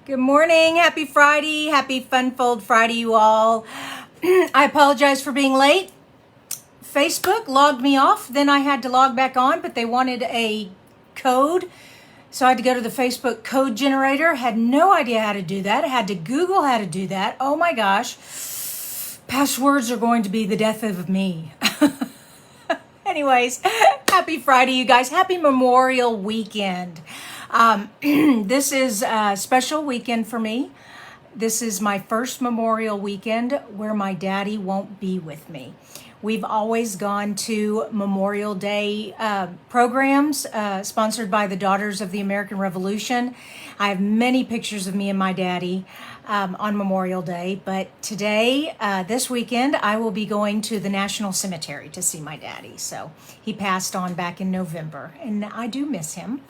Good morning. Happy Friday. Happy Funfold Friday, you all. I apologize for being late. Facebook logged me off. Then I had to log back on, but they wanted a code. So I had to go to the Facebook code generator. Had no idea how to do that. I had to Google how to do that. Oh my gosh. Passwords are going to be the death of me. Anyways, happy Friday, you guys. Happy Memorial Weekend. This is a special weekend for me. This is my first Memorial Weekend where my daddy won't be with me. We've always gone to Memorial Day programs sponsored by the Daughters of the American Revolution. I have many pictures of me and my daddy on Memorial Day, but today, this weekend, I will be going to the National Cemetery to see my daddy. So he passed on back in November, and I do miss him.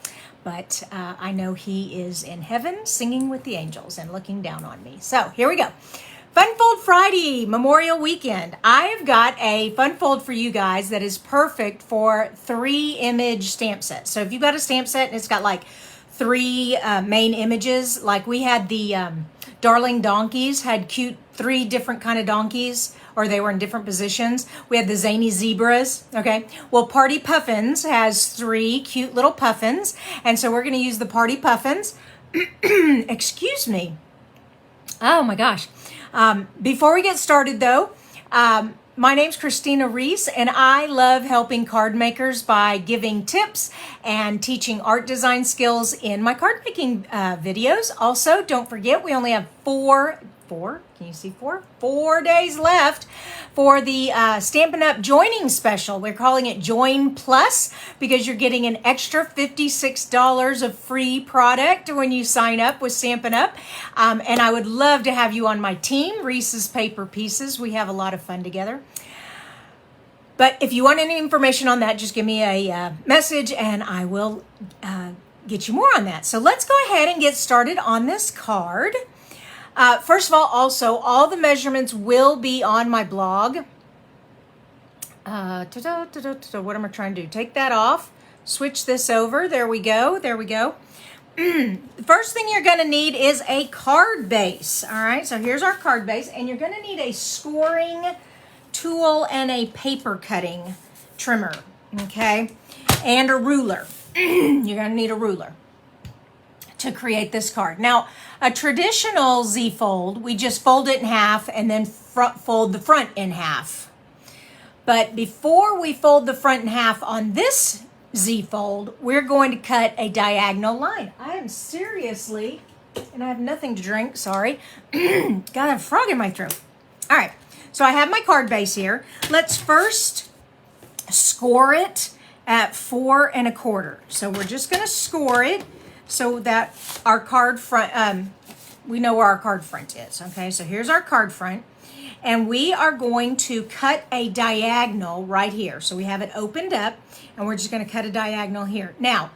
But I know he is in heaven singing with the angels and looking down on me. So here we go. Funfold Friday, Memorial Weekend. I've got a Funfold for you guys that is perfect for 3 image stamp sets. So if you've got a stamp set and it's got like 3 main images, like we had the Darling Donkeys, had cute 3 different kind of donkeys, or they were in different positions. We had the Zany Zebras, okay? Well, Party Puffins has 3 cute little puffins, and so we're gonna use the Party Puffins. Excuse me. Oh my gosh. Before we get started though, my name's Kristina Reese, and I love helping card makers by giving tips and teaching art design skills in my card making videos. Also, don't forget, we only have 4 days left for the Stampin' Up! Joining special. We're calling it Join Plus because you're getting an extra $56 of free product when you sign up with Stampin' Up! And I would love to have you on my team, Reese's Paper Pieces. We have a lot of fun together. But if you want any information on that, just give me a message and I will get you more on that. So let's go ahead and get started on this card. First of all, also, all the measurements will be on my blog. What am I trying to do? Take that off. Switch this over. There we go. There we go. The first thing you're going to need is a card base. All right, so here's our card base. And you're going to need a scoring tool and a paper cutting trimmer. Okay, and a ruler. You're going to need a ruler to create this card. Now, a traditional Z fold, we just fold it in half and then fold the front in half. But before we fold the front in half on this Z fold, we're going to cut a diagonal line. I am seriously, and I have nothing to drink, sorry. Got a frog in my throat. All right, so I have my card base here. Let's first score it at 4 1/4. So we're just gonna score it so that our card front, we know where our card front is, okay? So here's our card front, and we are going to cut a diagonal right here. So we have it opened up, and we're just gonna cut a diagonal here. Now,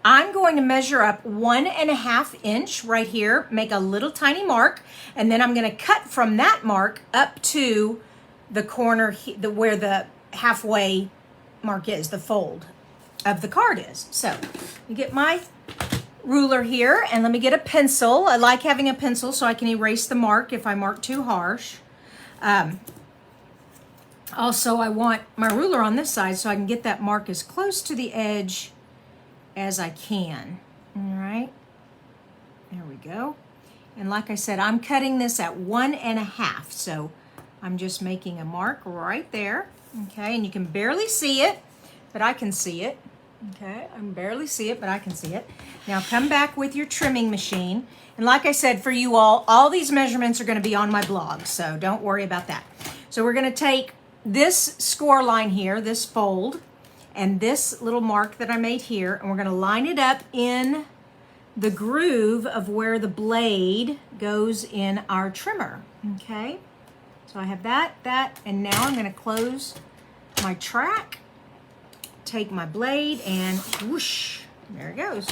I'm going to measure up 1 1/2 inch right here, make a little tiny mark, and then I'm gonna cut from that mark up to the corner, where the halfway mark is, the fold of the card is. So let me get my ruler here and let me get a pencil. I like having a pencil so I can erase the mark if I mark too harsh. Also, I want my ruler on this side so I can get that mark as close to the edge as I can. All right, there we go. And like I said, I'm cutting this at 1 1/2. So I'm just making a mark right there. Okay, and you can barely see it, but I can see it. Okay, I can barely see it, but I can see it. Now come back with your trimming machine. And like I said, for you all these measurements are going to be on my blog, so don't worry about that. So we're going to take this score line here, this fold, and this little mark that I made here, and we're going to line it up in the groove of where the blade goes in our trimmer. Okay, so I have that, and now I'm going to close my track. Take my blade and whoosh, there it goes.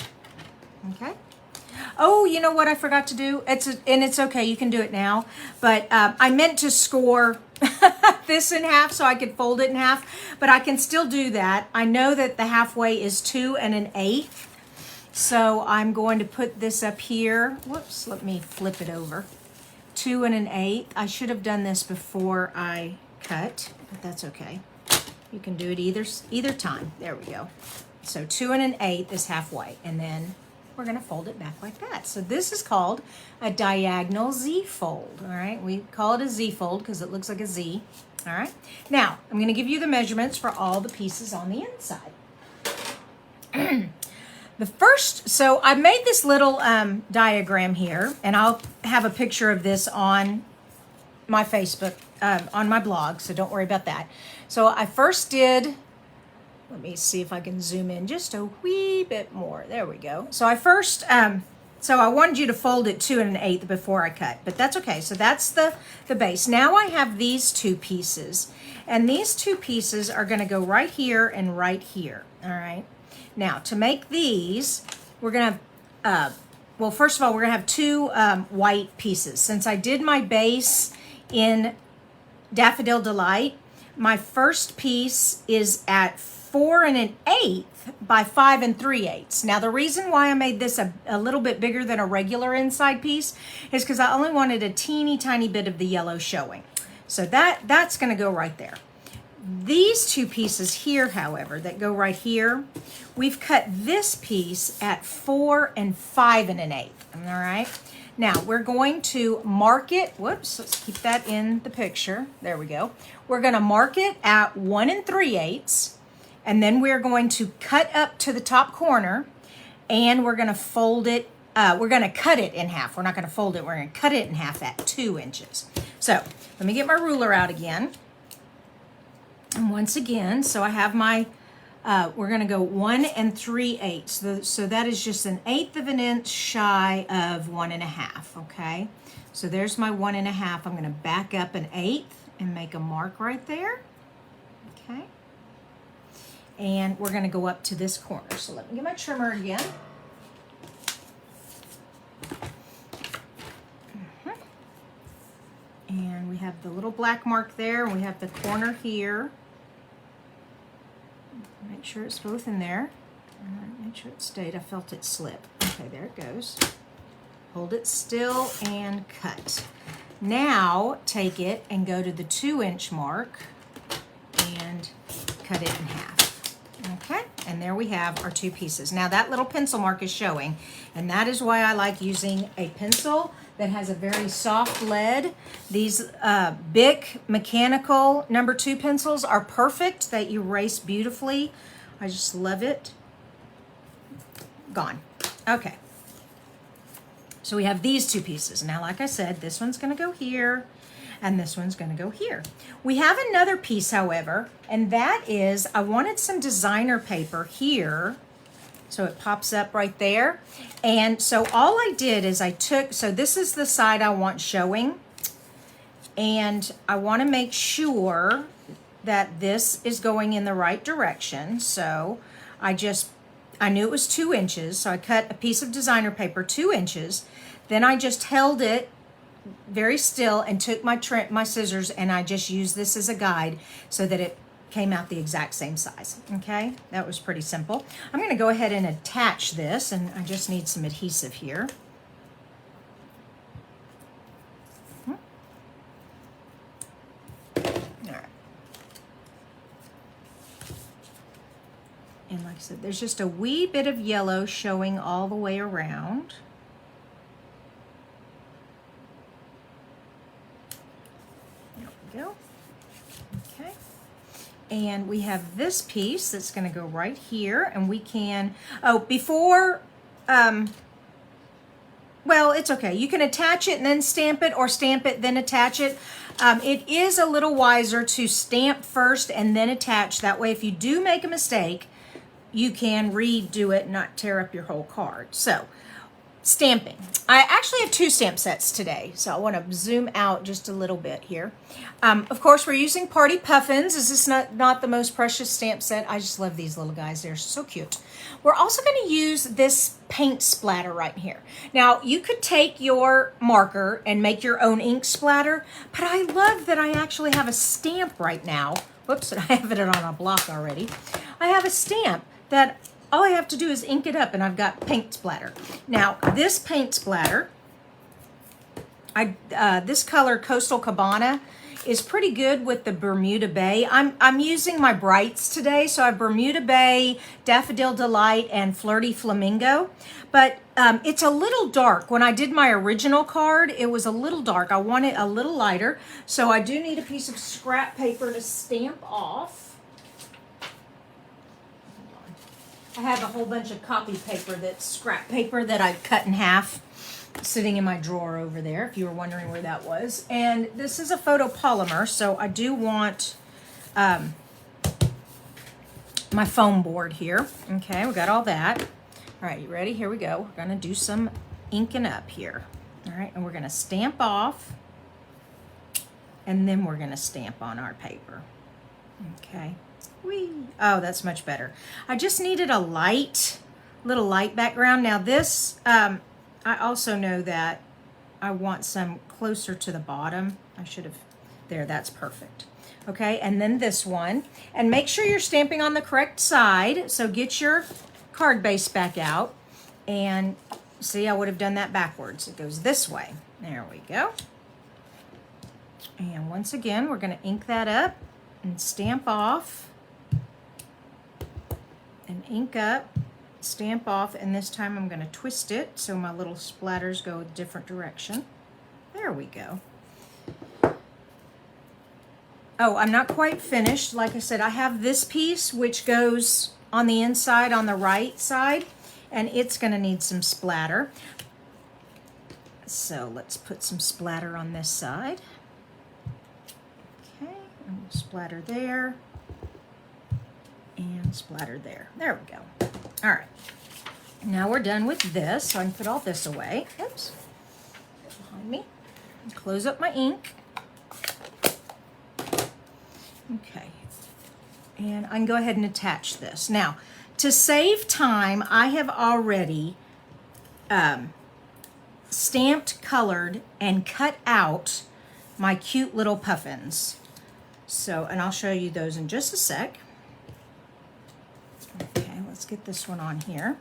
Okay. Oh, you know what I forgot to do? It's okay, you can do it now. But I meant to score this in half so I could fold it in half, but I can still do that. I know that the halfway is 2 1/8, So I'm going to put this up here. Whoops, let me flip it over. 2 1/8. I should have done this before I cut, but that's okay. You can do it either time. There we go. So 2 1/8 is halfway, and then we're going to fold it back like that. So this is called a diagonal Z fold. All right, we call it a Z fold because it looks like a Z. All right, now I'm going to give you the measurements for all the pieces on the inside. So I made this little diagram here, and I'll have a picture of this on my Facebook, on my blog, so don't worry about that. So I first did, let me see if I can zoom in just a wee bit more. There we go. So I first, so I wanted you to fold it 2 1/8 before I cut, but that's okay. So that's the base. Now I have these two pieces, and these two pieces are going to go right here and right here. All right. Now to make these, we're going to, well, first of all, we're going to have two white pieces. Since I did my base in Daffodil Delight, my first piece is at 4 1/8 by 5 3/8. Now the reason why I made this a little bit bigger than a regular inside piece is because I only wanted a teeny tiny bit of the yellow showing. So that's going to go right there. These two pieces here, however, that go right here, we've cut this piece at 4 5 1/8. All right. Now we're going to mark it. Whoops, let's keep that in the picture. There we go. We're going to mark it at 1 3/8, and then we're going to cut up to the top corner, and we're going to fold it. We're going to cut it in half. We're not going to fold it. We're going to cut it in half at 2 inches. So let me get my ruler out again. And once again, so I have my, we're going to go 1 3/8. So that is just 1/8 of an inch shy of 1 1/2. Okay. So there's my 1 1/2. I'm going to back up 1/8 and make a mark right there. Okay. And we're going to go up to this corner. So let me get my trimmer again. And we have the little black mark there, and we have the corner here. Make sure it's both in there. Make sure it stayed. I felt it slip. Okay, there it goes. Hold it still and cut. Now take it and go to the 2 inch mark and cut it in half. Okay, and there we have our two pieces. Now that little pencil mark is showing, and that is why I like using a pencil that has a very soft lead. These Bic mechanical number 2 pencils are perfect. They erase beautifully. I just love it. Gone. Okay. So we have these two pieces. Now, like I said, this one's going to go here, and this one's going to go here. We have another piece, however, and that is I wanted some designer paper here. So it pops up right there. And so all I did is I took, so this is the side I want showing. And I want to make sure that this is going in the right direction. So I knew it was 2 inches. So I cut a piece of designer paper 2 inches. Then I just held it very still and took my scissors, and I just used this as a guide so that it came out the exact same size. Okay, that was pretty simple. I'm going to go ahead and attach this, and I just need some adhesive here. All right. And like I said, there's just a wee bit of yellow showing all the way around. There we go. Okay. And we have this piece that's going to go right here, and we can, well, it's okay. You can attach it and then stamp it, or stamp it, then attach it. It is a little wiser to stamp first and then attach. That way, if you do make a mistake, you can redo it and not tear up your whole card. So, stamping. I actually have 2 stamp sets today, so I want to zoom out just a little bit here. Of course, we're using Party Puffins. This is not the most precious stamp set. I just love these little guys. They're so cute. We're also going to use this paint splatter right here. Now, you could take your marker and make your own ink splatter, but I love that I actually have a stamp right now. Whoops, I have it on a block already. I have a stamp that all I have to do is ink it up and I've got paint splatter. Now, this paint splatter, this color Coastal Cabana is pretty good with the Bermuda Bay. I'm using my brights today, so I have Bermuda Bay, Daffodil Delight, and Flirty Flamingo. But it's a little dark. When I did my original card, it was a little dark. I want it a little lighter, so I do need a piece of scrap paper to stamp off. I have a whole bunch of copy paper that's scrap paper that I've cut in half, sitting in my drawer over there, if you were wondering where that was. And this is a photopolymer, so I do want my foam board here. Okay, we got all that. All right, you ready? Here we go. We're gonna do some inking up here. All right, and we're gonna stamp off, and then we're gonna stamp on our paper. Okay. Whee! Oh, that's much better. I just needed a little light background. Now this, I also know that I want some closer to the bottom. I should have, there, that's perfect. Okay, and then this one. And make sure you're stamping on the correct side. So get your card base back out. And see, I would have done that backwards. It goes this way. There we go. And once again, we're going to ink that up and stamp off. And ink up, stamp off, and this time I'm going to twist it so my little splatters go a different direction. There we go. Oh, I'm not quite finished. Like I said, I have this piece which goes on the inside on the right side, and it's going to need some splatter. So let's put some splatter on this side. Okay, and we'll splatter there. And splatter there. There we go. All right. Now we're done with this, so I can put all this away. Oops. Behind me. And close up my ink. Okay. And I can go ahead and attach this. Now, to save time, I have already stamped, colored, and cut out my cute little puffins. So, and I'll show you those in just a sec. Okay, let's get this one on here.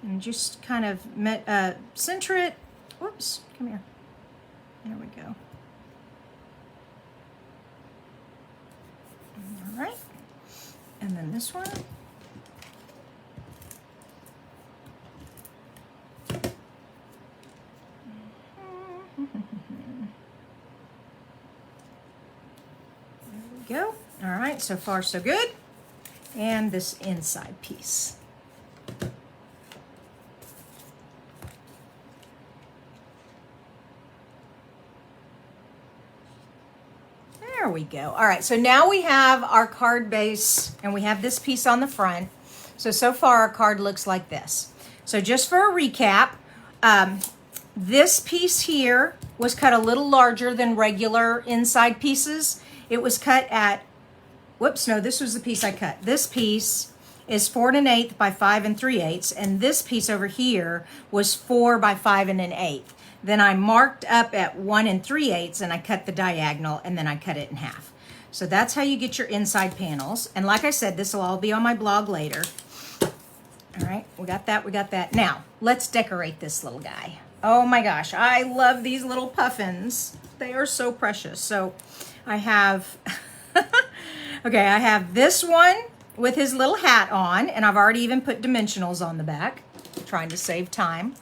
And just kind of center it. Whoops, come here. There we go. All right. And then this one. There we go. All right, so far so good. And this inside piece. There we go. All right, so now we have our card base and we have this piece on the front. So far our card looks like this. So just for a recap, this piece here was cut a little larger than regular inside pieces. It was cut at, whoops, no, this was the piece I cut. This piece is 4 1/8 by 5 3/8, and this piece over here was 4 by 5 1/8. Then I marked up at 1 3/8 and I cut the diagonal, and then I cut it in half. So that's how you get your inside panels. And like I said, this will all be on my blog later. All right, we got that, we got that. Now, let's decorate this little guy. Oh my gosh, I love these little puffins. They are so precious. So I have, okay, I have this one with his little hat on, and I've already even put dimensionals on the back, trying to save time.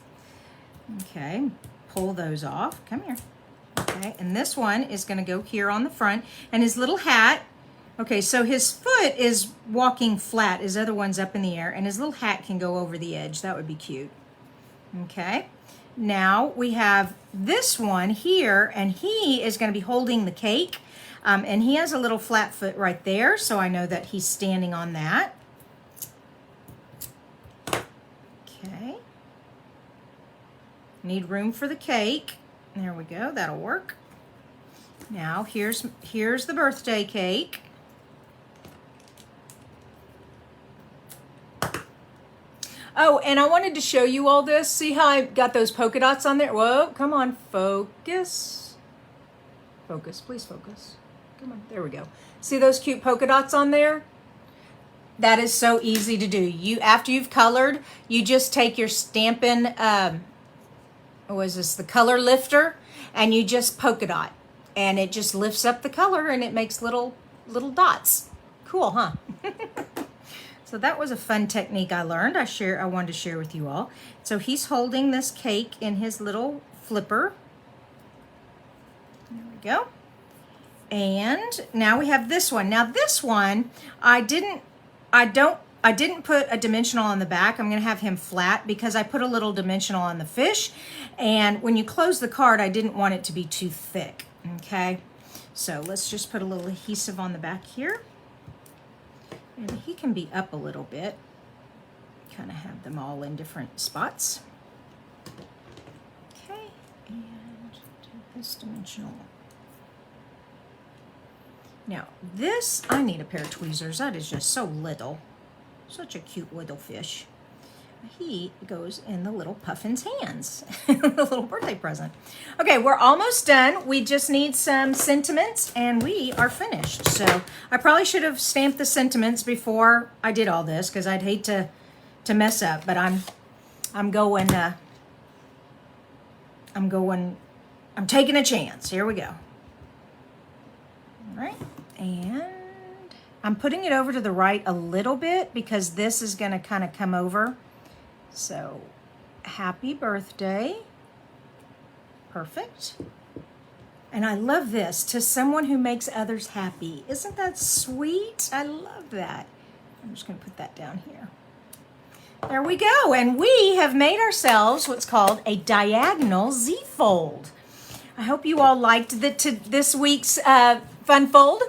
Okay, pull those off. Come here. Okay, and this one is going to go here on the front, and his little hat. Okay, so his foot is walking flat, his other one's up in the air, and his little hat can go over the edge. That would be cute. Okay, now we have this one here, and he is going to be holding the cake, and he has a little flat foot right there, so I know that he's standing on that. Okay. Need room for the cake. There we go, that'll work. Now here's the birthday cake. Oh, and I wanted to show you all this. See how I got those polka dots on there? Whoa, come on, focus. Focus, please focus. Come on, there we go. See those cute polka dots on there? That is so easy to do. You, after you've colored, you just take your Stampin', what is this, the color lifter, and you just polka dot. And it just lifts up the color and it makes little dots. Cool, huh? So that was a fun technique I learned. I wanted to share with you all. So he's holding this cake in his little flipper. There we go. And now we have this one. Now this one, I didn't put a dimensional on the back. I'm gonna have him flat because I put a little dimensional on the fish. And when you close the card, I didn't want it to be too thick, okay? So let's just put a little adhesive on the back here. And he can be up a little bit. Kind of have them all in different spots. Okay, and do this dimensional. Now this, I need a pair of tweezers. That is just so little. Such a cute little fish. He goes in the little puffin's hands. The little birthday present. Okay, we're almost done. We just need some sentiments and we are finished. So I probably should have stamped the sentiments before I did all this because I'd hate to mess up, but I'm taking a chance. Here we go. All right, and I'm putting it over to the right a little bit because this is going to kind of come over. So, happy birthday. Perfect. And I love this, to someone who makes others happy. Isn't that sweet? I love that. I'm just going to put that down here. There we go. And we have made ourselves what's called a diagonal Z-fold. I hope you all liked this week's fun fold.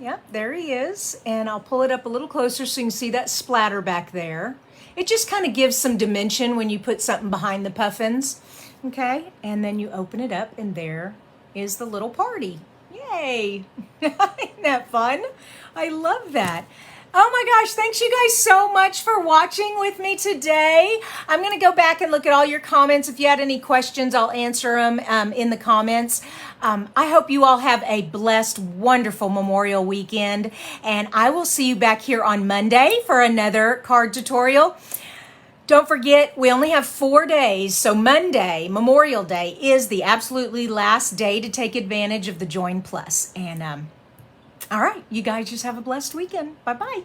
Yep, there he is. And I'll pull it up a little closer so you can see that splatter back there. It just kind of gives some dimension when you put something behind the puffins. Okay, and then you open it up and there is the little party. Yay! Isn't that fun? I love that. Oh my gosh, thanks you guys so much for watching with me today. I'm going to go back and look at all your comments. If you had any questions, I'll answer them in the comments. I hope you all have a blessed, wonderful Memorial weekend, and I will see you back here on Monday for another card tutorial. Don't forget, we only have 4 days, so Monday, Memorial Day, is the absolutely last day to take advantage of the Join Plus. And all right, you guys just have a blessed weekend. Bye-bye.